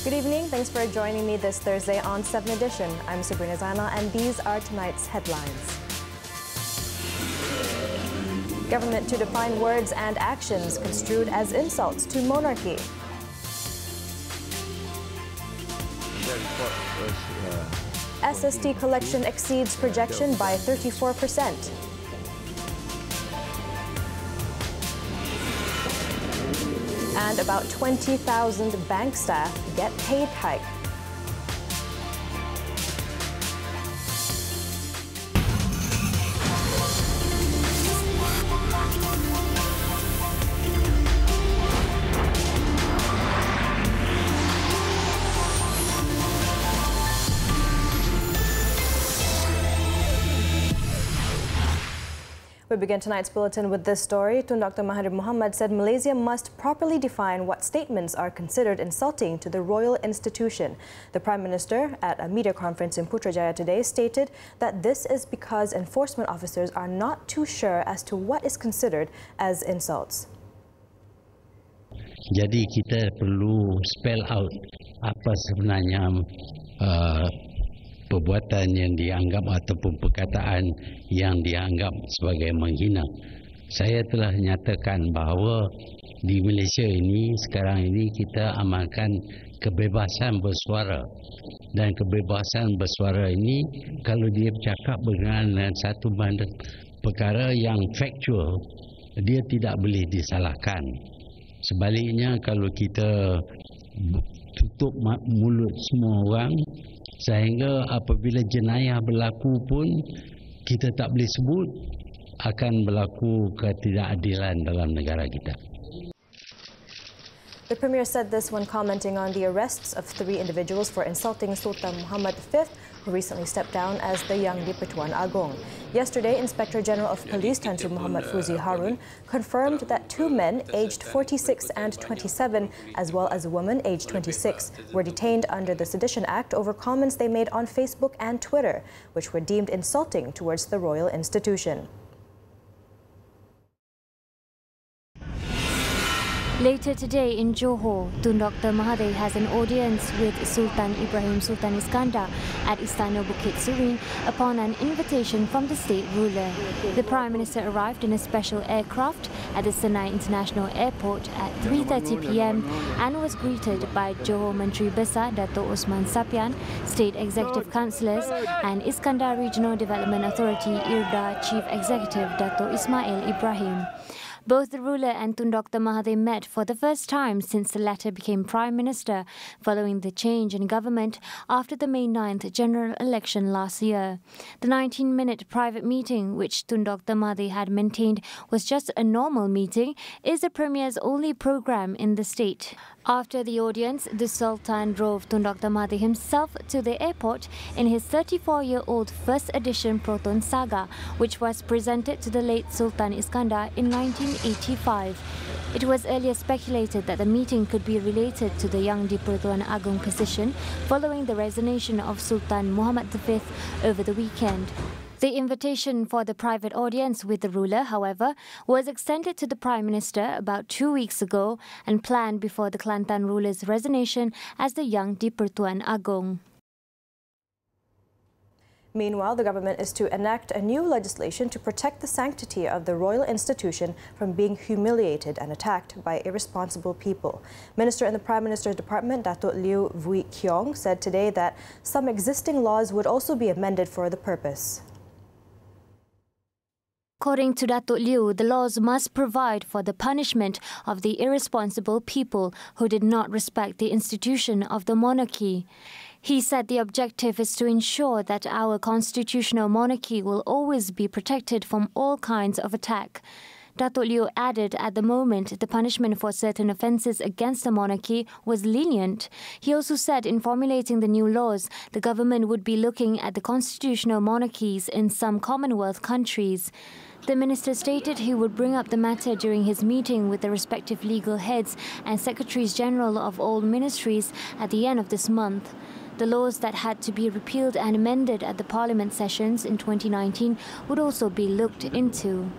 Good evening. Thanks for joining me this Thursday on 7Edition. I'm Sabrina Zainal and these are tonight's headlines. Government to define words and actions construed as insults to monarchy. SST collection exceeds projection by 34%. And about 20,000 bank staff get paid hike. We begin tonight's bulletin with this story. Tun Dr. Mahathir Mohamad said Malaysia must properly define what statements are considered insulting to the royal institution. The Prime Minister, at a media conference in Putrajaya today, stated that this is because enforcement officers are not too sure as to what is considered as insults. Jadi kita perlu spell out apa sebenarnya perbuatan yang dianggap ataupun perkataan yang dianggap sebagai menghina. Saya telah nyatakan bahawa di Malaysia ini sekarang ini kita amalkan kebebasan bersuara, dan kebebasan bersuara ini kalau dia bercakap berkenaan dengan satu perkara yang factual, dia tidak boleh disalahkan. Sebaliknya kalau kita tutup mulut semua orang sehingga apabila jenayah berlaku pun kita tak boleh sebut, akan berlaku ketidakadilan dalam negara kita. The Premier said this when commenting on the arrests of 3 individuals for insulting Sultan Muhammad V, who recently stepped down as the Yang di-Pertuan Agong. Yesterday, Inspector General of Police Tan Sri Muhammad Fuzi Harun confirmed that 2 men aged 46 and 27, as well as a woman aged 26, were detained under the Sedition Act over comments they made on Facebook and Twitter, which were deemed insulting towards the royal institution. Later today in Johor, Tun Dr. Mahathir has an audience with Sultan Ibrahim Sultan Iskandar at Istana Bukit Surin upon an invitation from the state ruler. The Prime Minister arrived in a special aircraft at the Senai International Airport at 3:30 p.m. and was greeted by Johor Menteri Besar Dato' Osman Sapian, State Executive Councillors and Iskandar Regional Development Authority IRDA Chief Executive Dato' Ismail Ibrahim. Both the ruler and Tun Dr. Mahathir met for the first time since the latter became Prime Minister following the change in government after the May 9th general election last year. The 19-minute private meeting, which Tun Dr. Mahathir had maintained was just a normal meeting, is the Premier's only program in the state. After the audience, the Sultan drove Tun Dr. Mahathir himself to the airport in his 34-year-old first edition Proton Saga, which was presented to the late Sultan Iskandar in 1985. It was earlier speculated that the meeting could be related to the Yang di-Pertuan Agong position following the resignation of Sultan Muhammad V over the weekend. The invitation for the private audience with the ruler, however, was extended to the Prime Minister about 2 weeks ago and planned before the Kelantan ruler's resignation as the Yang di-Pertuan Agong. Meanwhile, the government is to enact a new legislation to protect the sanctity of the royal institution from being humiliated and attacked by irresponsible people. Minister in the Prime Minister's Department, Dato' Liew Vui Keong, said today that some existing laws would also be amended for the purpose. According to Dato' Liew, the laws must provide for the punishment of the irresponsible people who did not respect the institution of the monarchy. He said the objective is to ensure that our constitutional monarchy will always be protected from all kinds of attack. Dato' Liew added at the moment the punishment for certain offences against the monarchy was lenient. He also said in formulating the new laws, the government would be looking at the constitutional monarchies in some Commonwealth countries. The minister stated he would bring up the matter during his meeting with the respective legal heads and secretaries general of all ministries at the end of this month. The laws that had to be repealed and amended at the Parliament sessions in 2019 would also be looked into.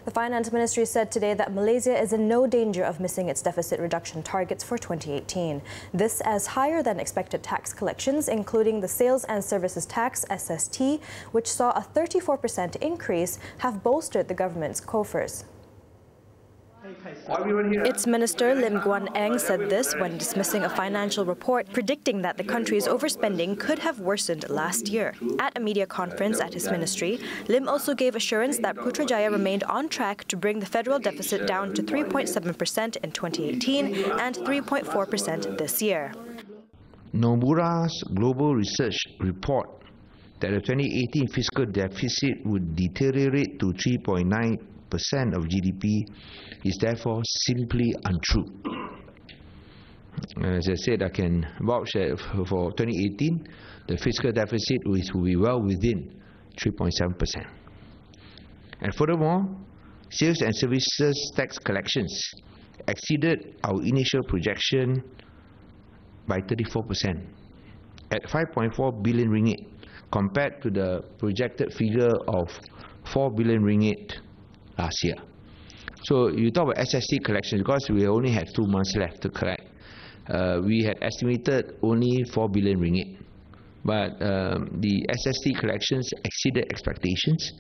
The Finance Ministry said today that Malaysia is in no danger of missing its deficit reduction targets for 2018. This as higher than expected tax collections, including the Sales and Services Tax (SST), which saw a 34% increase, have bolstered the government's coffers. Its Minister Lim Guan Eng said this when dismissing a financial report predicting that the country's overspending could have worsened last year. At a media conference at his ministry, Lim also gave assurance that Putrajaya remained on track to bring the federal deficit down to 3.7% in 2018 and 3.4% this year. Nomura's global research report that the 2018 fiscal deficit would deteriorate to 3.9% of GDP is therefore simply untrue. As I said, I can vouch that for 2018, the fiscal deficit will be well within 3.7%. And furthermore, sales and services tax collections exceeded our initial projection by 34% at 5.4 billion ringgit compared to the projected figure of 4 billion ringgit last year. So you talk about SST collections, because we only had 2 months left to collect. We had estimated only 4 billion ringgit, but the SST collections exceeded expectations.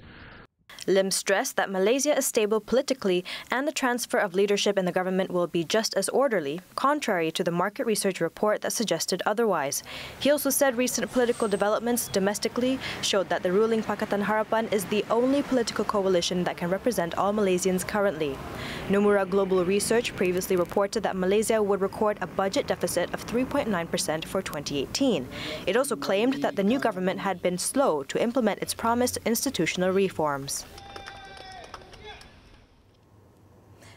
Lim stressed that Malaysia is stable politically and the transfer of leadership in the government will be just as orderly, contrary to the market research report that suggested otherwise. He also said recent political developments domestically showed that the ruling Pakatan Harapan is the only political coalition that can represent all Malaysians currently. Nomura Global Research previously reported that Malaysia would record a budget deficit of 3.9% for 2018. It also claimed that the new government had been slow to implement its promised institutional reforms.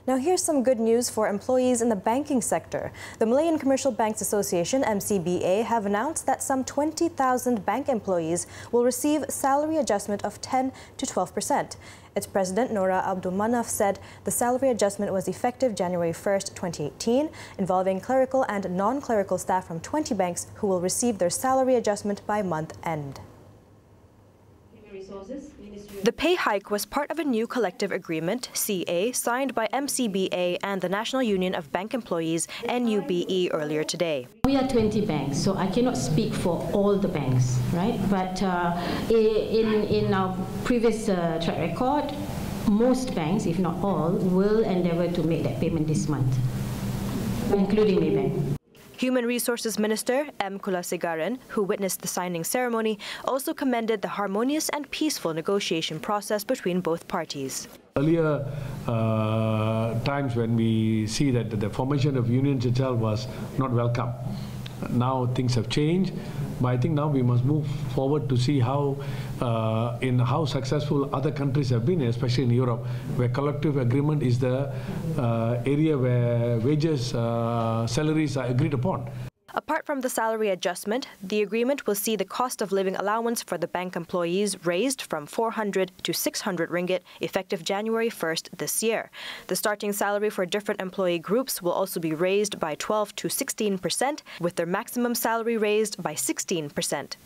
Now here's some good news for employees in the banking sector. The Malayan Commercial Banks Association, MCBA, have announced that some 20,000 bank employees will receive salary adjustment of 10 to 12%. Its president, Nora Abdul Manaf, said the salary adjustment was effective January 1st, 2018, involving clerical and non-clerical staff from 20 banks who will receive their salary adjustment by month end. The pay hike was part of a new collective agreement, CA, signed by MCBA and the National Union of Bank Employees, NUBE, earlier today. We are 20 banks, so I cannot speak for all the banks, right? But in our previous track record, most banks, if not all, will endeavour to make that payment this month, including Maybank. Human Resources Minister M. Kulasegaran, who witnessed the signing ceremony, also commended the harmonious and peaceful negotiation process between both parties. Earlier times when we see that the formation of unions itself was not welcome. Now things have changed, but I think now we must move forward to see how successful other countries have been, especially in Europe, where collective agreement is the area where wages, salaries are agreed upon. Apart from the salary adjustment, the agreement will see the cost of living allowance for the bank employees raised from 400 to 600 ringgit effective January 1st this year. The starting salary for different employee groups will also be raised by 12 to 16%, with their maximum salary raised by 16%.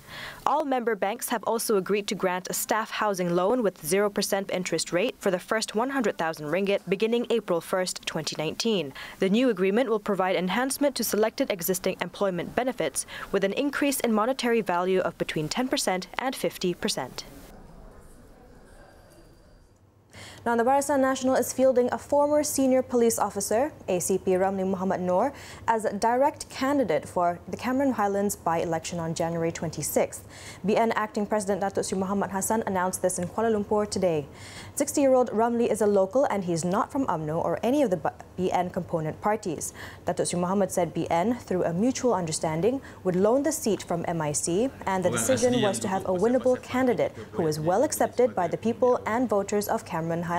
All member banks have also agreed to grant a staff housing loan with 0% interest rate for the first 100,000 ringgit beginning April 1st, 2019. The new agreement will provide enhancement to selected existing employment benefits with an increase in monetary value of between 10% and 50%. Now, the Barisan Nasional is fielding a former senior police officer, ACP Ramli Muhammad Noor, as a direct candidate for the Cameron Highlands by-election on January 26th. BN Acting President Datuk Sri Muhammad Hassan announced this in Kuala Lumpur today. 60-year-old Ramli is a local and he's not from UMNO or any of the BN component parties. Datuk Sri Muhammad said BN, through a mutual understanding, would loan the seat from MIC, and the decision was to have a winnable candidate who is well accepted by the people and voters of Cameron Highlands.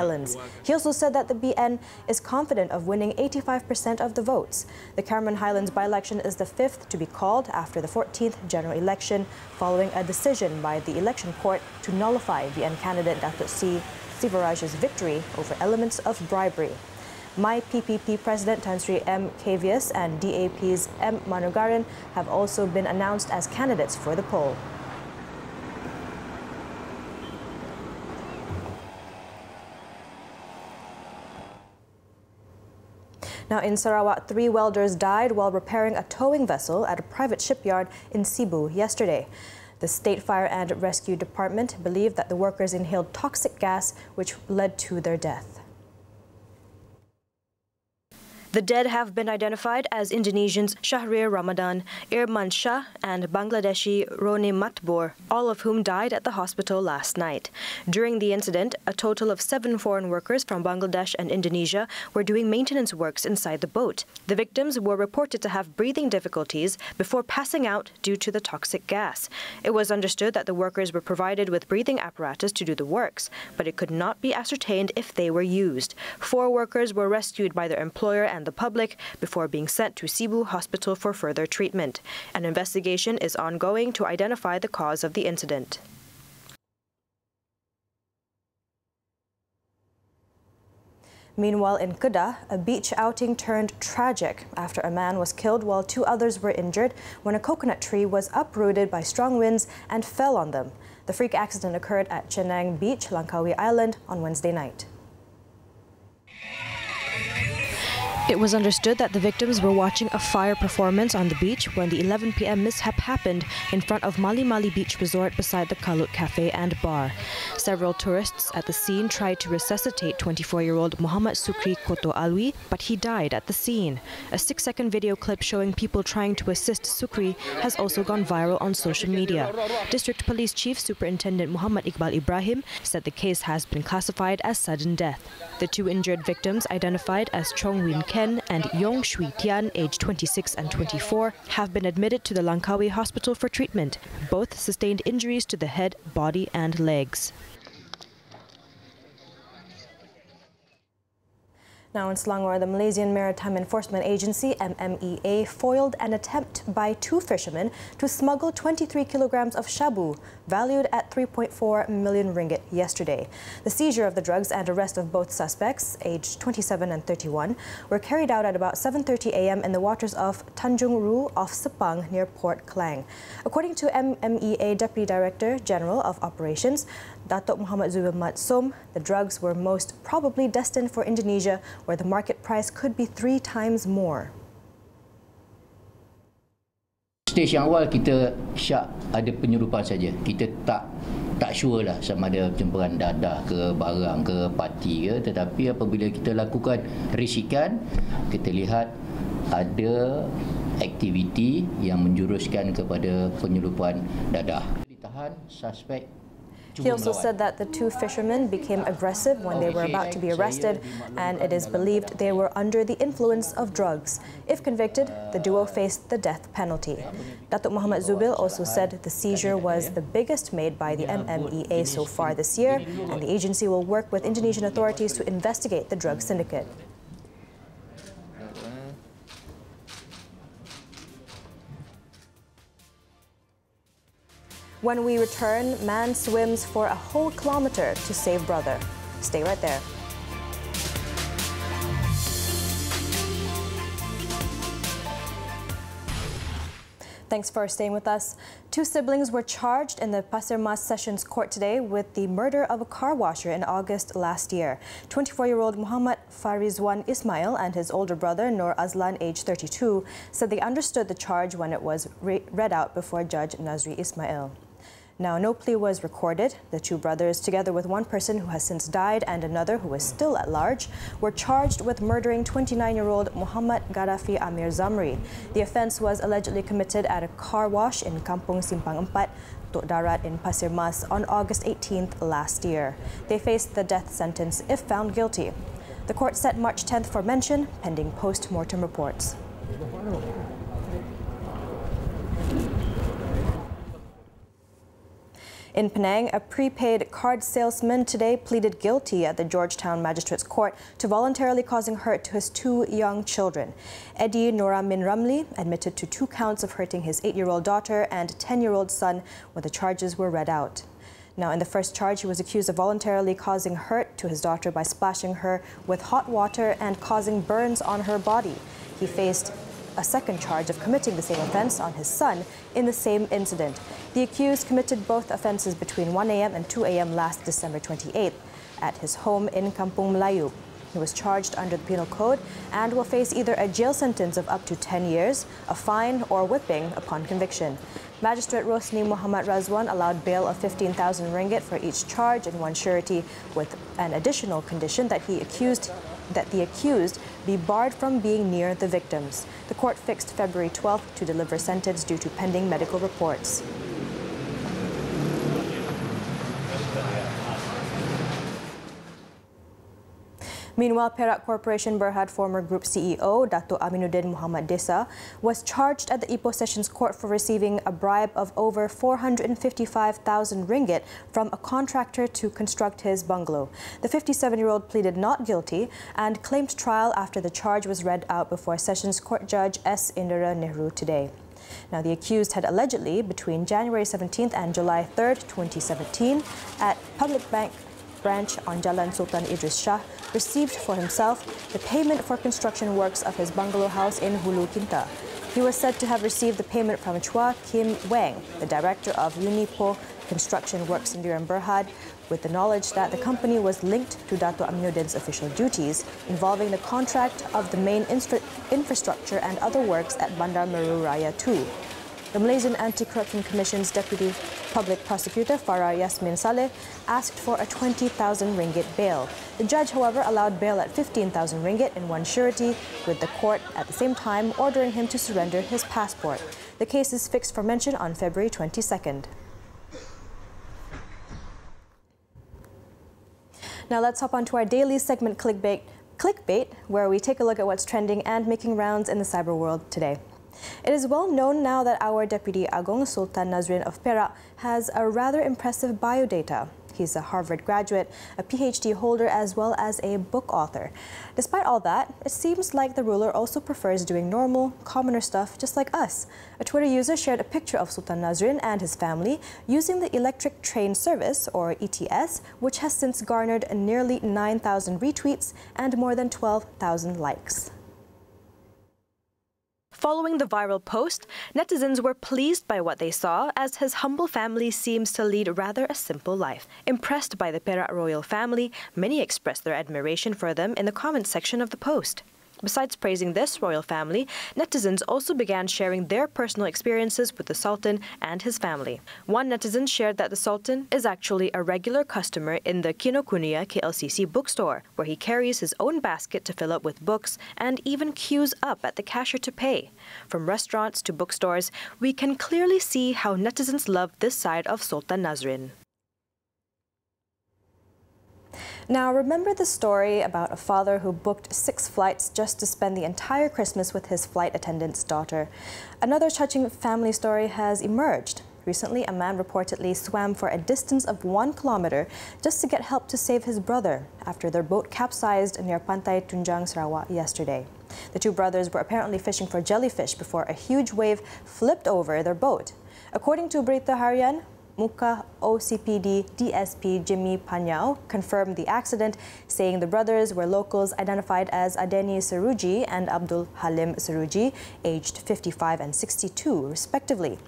He also said that the BN is confident of winning 85% of the votes. The Cameron Highlands by-election is the 5th to be called after the 14th general election, following a decision by the election court to nullify BN candidate Datuk Sri Sivaraj's victory over elements of bribery. My PPP President Tan Sri M. Kavius and DAP's M. Manugaran have also been announced as candidates for the poll. Now in Sarawak, 3 welders died while repairing a towing vessel at a private shipyard in Cebu yesterday. The State Fire and Rescue Department believed that the workers inhaled toxic gas, which led to their death. The dead have been identified as Indonesians Shahrir Ramadan, Irman Shah and Bangladeshi Roni Matbor, all of whom died at the hospital last night. During the incident, a total of 7 foreign workers from Bangladesh and Indonesia were doing maintenance works inside the boat. The victims were reported to have breathing difficulties before passing out due to the toxic gas. It was understood that the workers were provided with breathing apparatus to do the works, but it could not be ascertained if they were used. 4 workers were rescued by their employer and the public before being sent to Cebu Hospital for further treatment. An investigation is ongoing to identify the cause of the incident. Meanwhile, in Kedah, a beach outing turned tragic after a man was killed while 2 others were injured when a coconut tree was uprooted by strong winds and fell on them. The freak accident occurred at Chenang Beach, Langkawi Island, on Wednesday night. It was understood that the victims were watching a fire performance on the beach when the 11 p.m. mishap happened in front of Mali Mali Beach Resort beside the Kalut Cafe and Bar. Several tourists at the scene tried to resuscitate 24-year-old Muhammad Sukri Koto Alwi, but he died at the scene. A 6-second video clip showing people trying to assist Sukri has also gone viral on social media. District Police Chief Superintendent Muhammad Iqbal Ibrahim said the case has been classified as sudden death. The 2 injured victims, identified as Chong Win Ken and Yong Shui Tian, aged 26 and 24, have been admitted to the Langkawi Hospital for treatment. Both sustained injuries to the head, body and legs. Now in Selangor, the Malaysian Maritime Enforcement Agency, MMEA, foiled an attempt by 2 fishermen to smuggle 23 kilograms of shabu, valued at 3.4 million ringgit yesterday. The seizure of the drugs and arrest of both suspects, aged 27 and 31, were carried out at about 7:30 a.m. in the waters of Tanjung Ru off Sepang near Port Klang. According to MMEA Deputy Director General of Operations, Datuk Muhammad Zubil Mat Som, the drugs were most probably destined for Indonesia, where the market price could be 3 times more. Stage yang awal kita syak ada penyeludupan saja. Kita tak sure lah sama ada pencemburuan dadah ke barang ke parti ke, tetapi apabila kita lakukan risikan, kita lihat ada aktiviti yang menjuruskan kepada penyeludupan dadah. Ditahan suspek. He also said that the 2 fishermen became aggressive when they were about to be arrested, and it is believed they were under the influence of drugs. If convicted, the duo faced the death penalty. Datuk Muhammad Zubil also said the seizure was the biggest made by the MMEA so far this year, and the agency will work with Indonesian authorities to investigate the drug syndicate. When we return, man swims for a whole kilometer to save brother. Stay right there. Thanks for staying with us. 2 siblings were charged in the Pasir Mas Sessions Court today with the murder of a car washer in August last year. 24-year-old Muhammad Farizwan Ismail and his older brother Nur Azlan, aged 32, said they understood the charge when it was read out before Judge Nazri Ismail. Now, no plea was recorded. The 2 brothers, together with 1 person who has since died and another who is still at large, were charged with murdering 29-year-old Muhammad Gaddafi Amir Zamri. The offence was allegedly committed at a car wash in Kampung Simpang 4, Tok Darat in Pasir Mas on August 18th last year. They faced the death sentence if found guilty. The court set March 10th for mention, pending post-mortem reports. In Penang, a prepaid card salesman today pleaded guilty at the Georgetown Magistrates Court to voluntarily causing hurt to his 2 young children. Eddie Noramin Ramli admitted to 2 counts of hurting his 8-year-old daughter and 10-year-old son when the charges were read out. Now, in the first charge, he was accused of voluntarily causing hurt to his daughter by splashing her with hot water and causing burns on her body. He faced a second charge of committing the same offence on his son in the same incident. The accused committed both offences between 1 a.m. and 2 a.m. last December 28th at his home in Kampung Melayu. He was charged under the Penal Code and will face either a jail sentence of up to 10 years, a fine or whipping upon conviction. Magistrate Rosni Muhammad Razwan allowed bail of 15,000 ringgit for each charge and one surety, with an additional condition that the accused be barred from being near the victims. The court fixed February 12th to deliver sentence due to pending medical reports. Meanwhile, Perak Corporation Berhad former Group CEO Dato' Aminuddin Muhammad Desa was charged at the Ipoh Sessions Court for receiving a bribe of over 455,000 ringgit from a contractor to construct his bungalow. The 57-year-old pleaded not guilty and claimed trial after the charge was read out before Sessions Court Judge S. Indira Nehru today. Now, the accused had allegedly, between January 17th and July 3rd, 2017, at Public Bank branch on Jalan Sultan Idris Shah, received for himself the payment for construction works of his bungalow house in Hulu Kinta. He was said to have received the payment from Chua Kim Wang, the director of Unipo Construction Works in Durian Berhad, with the knowledge that the company was linked to Dato' Aminuddin's official duties involving the contract of the main infrastructure and other works at Bandar Meru Raya 2. The Malaysian Anti-Corruption Commission's Deputy Public Prosecutor Farah Yasmin Saleh asked for a 20,000 ringgit bail. The judge, however, allowed bail at 15,000 ringgit and one surety, with the court at the same time ordering him to surrender his passport. The case is fixed for mention on February 22nd. Now let's hop on to our daily segment Clickbait, where we take a look at what's trending and making rounds in the cyber world today. It is well known now that our Deputy Agong Sultan Nazrin of Perak has a rather impressive biodata. He's a Harvard graduate, a PhD holder, as well as a book author. Despite all that, it seems like the ruler also prefers doing normal, commoner stuff just like us. A Twitter user shared a picture of Sultan Nazrin and his family using the electric train service, or ETS, which has since garnered nearly 9,000 retweets and more than 12,000 likes. Following the viral post, netizens were pleased by what they saw, as his humble family seems to lead rather a simple life. Impressed by the Perak royal family, many expressed their admiration for them in the comments section of the post. Besides praising this royal family, netizens also began sharing their personal experiences with the Sultan and his family. One netizen shared that the Sultan is actually a regular customer in the Kinokuniya KLCC bookstore, where he carries his own basket to fill up with books and even queues up at the cashier to pay. From restaurants to bookstores, we can clearly see how netizens love this side of Sultan Nazrin. Now, remember the story about a father who booked 6 flights just to spend the entire Christmas with his flight attendant's daughter? Another touching family story has emerged. Recently, a man reportedly swam for a distance of 1 kilometer just to get help to save his brother after their boat capsized near Pantai Tunjang, Sarawak yesterday. The 2 brothers were apparently fishing for jellyfish before a huge wave flipped over their boat. According to Berita Harian, Muka OCPD DSP Jimmy Panyao confirmed the accident, saying the brothers were locals identified as Adeni Seruji and Abdul Halim Seruji, aged 55 and 62, respectively.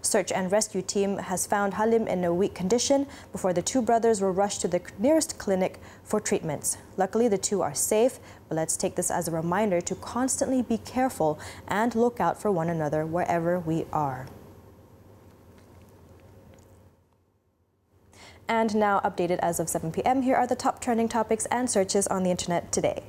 Search and rescue team has found Halim in a weak condition before the 2 brothers were rushed to the nearest clinic for treatments. Luckily, the 2 are safe, but let's take this as a reminder to constantly be careful and look out for one another wherever we are. And now, updated as of 7 p.m., here are the top trending topics and searches on the internet today.